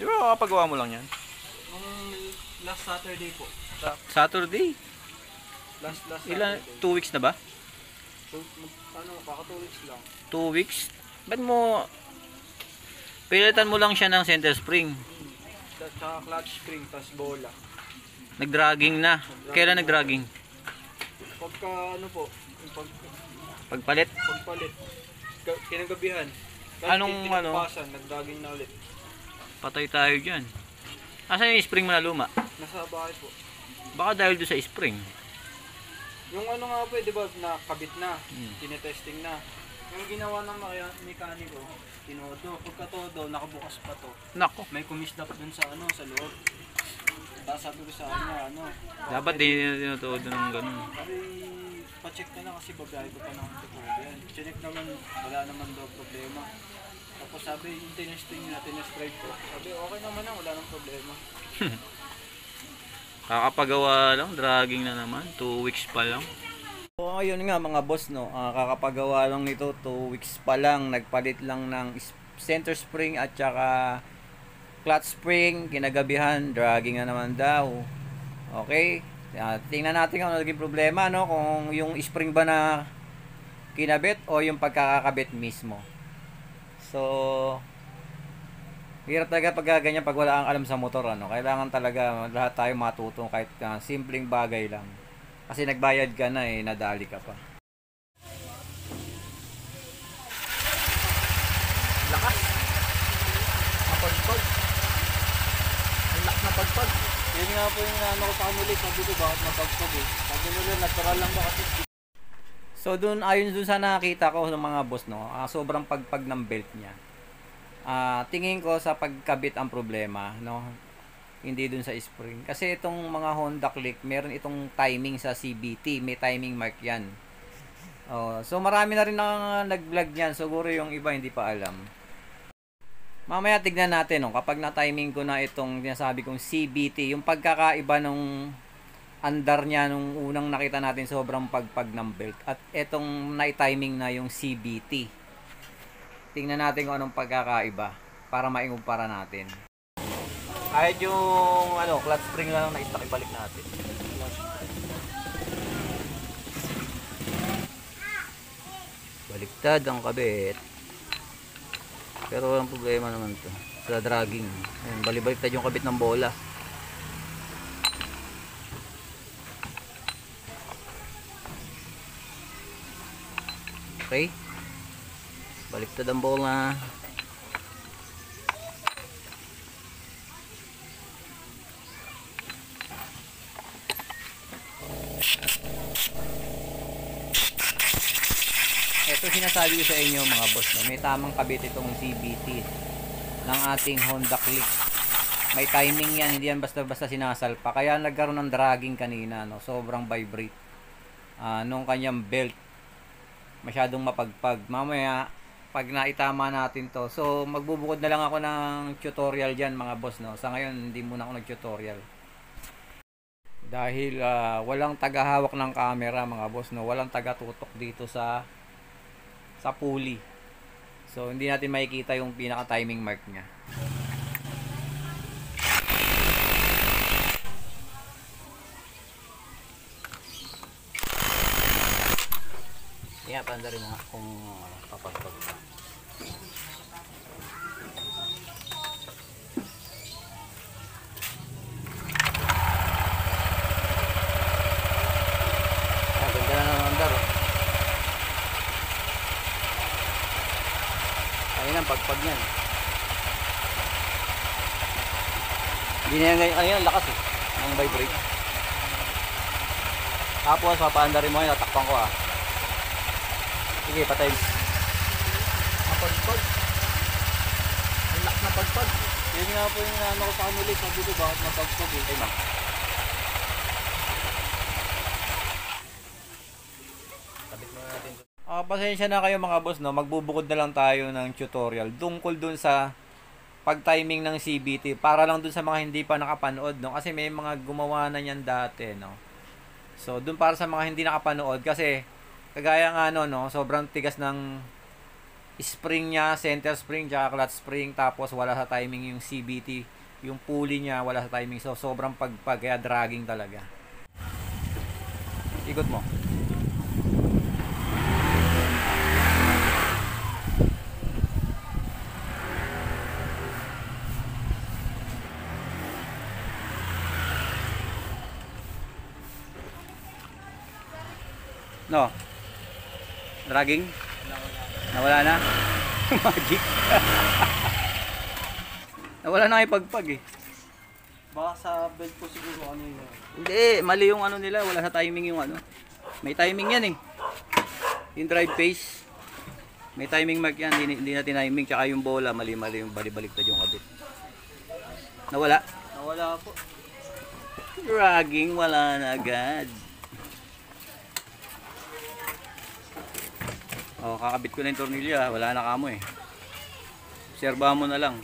Di ba kakapagawa mo lang yan? Nung last Saturday po. Saturday? Last Ilan? Saturday. 2 weeks na ba? So, kaka 2 weeks lang. 2 weeks? Ba't mo... Pilitan mo lang siya ng center spring. Tsaka clutch spring, tas bola. Nag-dragging na. Kailan nag-dragging? Pagka ano po, Pagpalit? pagpalit. Kinagabihan. Anong ano? Nag-dragging na ulit. Patay tayo dyan. Asan yung spring mo na luma? Nasa bahay po. Baka dahil doon sa spring. Yung ano nga po, di ba, nakabit na, tinetesting na. Yung ginawa ng mekaniko, tinodo. Pagka todo, nakabukas pa to. Nako. May kumislap dun sa ano, sa loob. Tapos sabi ko sa ano, Dapat di tinutuod ng ganun. sabi, pa-check ka na kasi babae ko pa ng tutuloy yan. Check naman, wala naman daw problema. Tapos sabi, yung tinesting na, tinestrive ko. Sabi, okay naman na, wala nang problema. Kakapagawa lang, dragging na naman. 2 weeks pa lang. So ayun nga mga boss, no, kakapagawa lang nito, 2 weeks pa lang, nagpalit lang ng center spring at saka clutch spring, kinagabihan, dragging na naman daw. Okay, tingnan natin kung ano naging problema, no, kung yung spring ba na kinabit o yung pagkakakabit mismo. So hirap talaga pag ganyan pag wala kang alam sa motor, ano, kailangan talaga lahat tayo matutong kahit simpleng bagay lang. Kasi nagbayad ka na nadali ka pa. Lakas. Mapagpag. Ang lakas na pagpag. Yun nga po yung ano ko sa kanila, sabi ko bakit mapagpag eh. Sabi nila, natural lang ba kasi. So doon, ayon doon sa nakita ko ng mga boss, no, sobrang pagpag ng belt niya. Tingin ko sa pagkabit ang problema, no. Hindi dun sa spring. Kasi itong mga Honda Click, meron itong timing sa CBT. May timing mark yan. So marami na rin nag-vlog yan. Siguro yung iba hindi pa alam. Mamaya tignan natin, no, kapag na-timing ko na itong sinasabi kong CBT, yung pagkakaiba nung andar niya nung unang nakita natin sobrang pagpag ng belt. At itong na-timing na yung CBT. Tingnan natin kung anong pagkakaiba para maikumpara natin. Kahit yung clutch spring lang na istak, ibalik natin. Baliktad ang kabit. Pero walang problema naman to sa dragging. Ayun, baliktad yung kabit ng bola. Okay. Baliktad ang bola. Ito sinasabi ko sa inyo mga boss, no, may tamang kabit itong CBT ng ating Honda Click. May timing yan, hindi yan basta-basta sinasalpa. Kaya nagkaroon ng dragging kanina, no, sobrang vibrate nung kanyang belt. Masyadong mapagpag. Mamaya pag naitama natin to, so magbubukod na lang ako ng tutorial dyan mga boss, no. Sa ngayon hindi muna ako nag-tutorial dahil walang tagahawak ng camera mga boss, no, walang taga-tutok dito sa pulley. So hindi natin makikita yung pinaka timing mark niya. Kaya pandarin mo kung papagpag. Ganda na ng andar, oh. Ayun ang pagpag niyan. Hindi na yan, ayun, lakas eh. Ang vibrate. Tapos papaandarin mo yun, tatakpan ko ah. Sige, patay. Mapagpag. Ang lakas na pagpag. Yun nga po yung ano ko sa kanila, sabi ko bakit mapagpag eh. Ayun, pasensya na kayo mga boss, no, magbubukod na lang tayo ng tutorial tungkol dun sa pag-timing ng CBT para lang dun sa mga hindi pa nakapanood, no, kasi may mga gumawa na niyan dati, no. So dun para sa mga hindi nakapanood, kasi kagaya nga no, sobrang tigas ng spring niya, center spring, tsaka clutch spring, tapos wala sa timing yung CVT, yung pulley niya, wala sa timing. So, sobrang kaya dragging talaga. Ikot mo. No. Dragging? Nawala na? Magic. Nawala na yung pagpag eh. Baka sa belt po siguro ano yun. Hindi, mali yung ano nila. Wala sa timing yung ano. May timing yan eh. Yung drive pace. May timing mark yan. Hindi na tiniming. Tsaka yung bola, mali-mali yung bali-baliktad yung kabit. Nawala? Nawala po. Dragging, wala na agad. Oh, kakabit ko na yung tornilyo, wala na kamo eh. Obserbahan mo na lang.